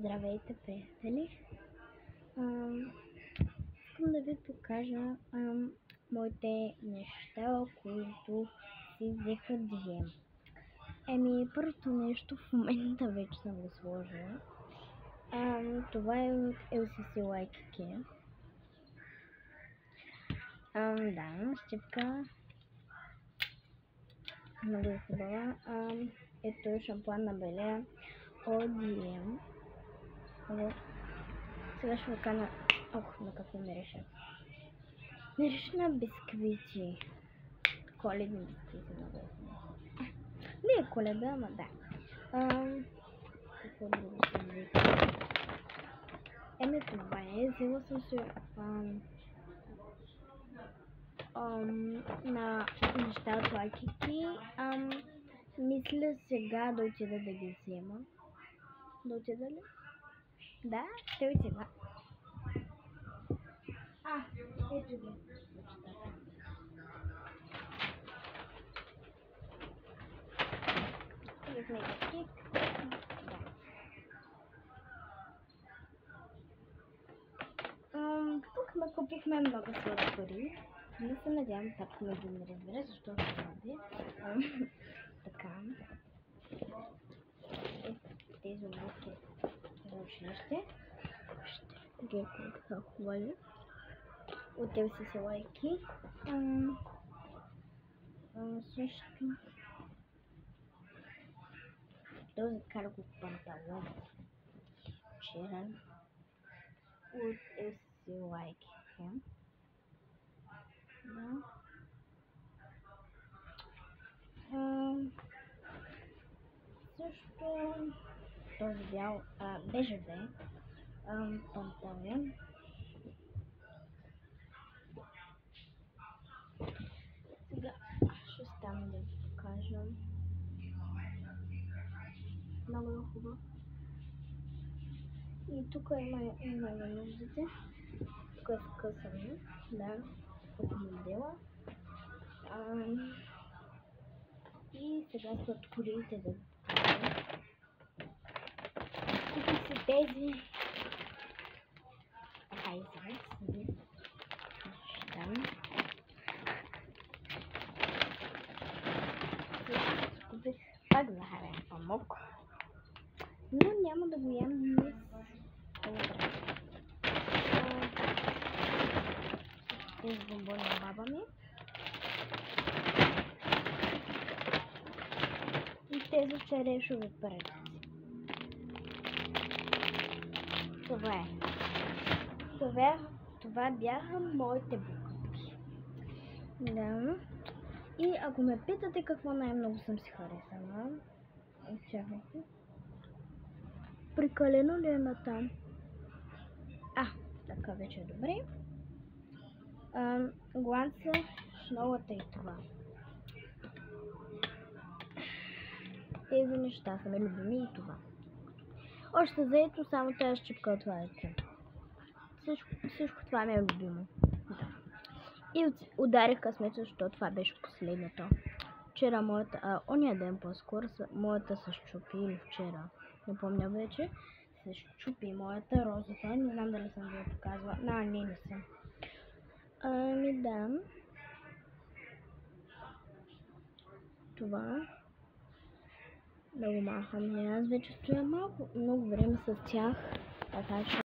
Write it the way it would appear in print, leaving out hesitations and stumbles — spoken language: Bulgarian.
Здравейте, приятели! Искам да ви покажа моите неща, които си взех от DM. Първото нещо в момента вече съм го сложила. Това е от LCC Like Care. Да, щипка. Много е хубава. Ето е шампуан на Белея от DM. Сега ще ви кажа на какво мирише. Мирише на бисквити. Коледни бисквити, много е хубаво. Не е Коледа, ама да. Какво друго съм взела? Това е. Взела съм си на неща от лайкики. Мисля сега да отида да ги взема. Да отида ли? Да, ще отида. Ето ги. Тук накупихме много сладкари. Не се надявам татко ме да не разбере, защото не така. Тези обувки за училище. Ще ги са хубави. От LCC лайки. Също този карго панталон. Черен. От LCC лайки. Да. Също този бял бежеве панталон. Сега ще стана да ви покажа. Много е хубаво. И тук има нуждите. Тук е скъсано. Да, тук модела. И сега са откорите да ви покажа. Тук са тези известни неща. Купих пак захарен памук, но няма да го ям днес. Тези бомбони на баба ми. И тези черешови пръчици. Това бяха моите буквки. Да. И ако ме питате какво най-много съм си харесала, чакайте. Прекалено ли е натам? Така вече е добре. Гланца, шнолата и това. Тези неща са ми любими и това. Още заето само тази щипка от лайки. Всичко това ми е любимо. Да. И ударих късмето, защото това беше последното. Вчера моята, ония ден по-скоро, моята се щупи, или вчера, не помня вече, се щупи моята розова. Не знам дали съм ви я показвала. Не съм. Да. Това. Да го махам. Аз вече стоя много време с тях. Така че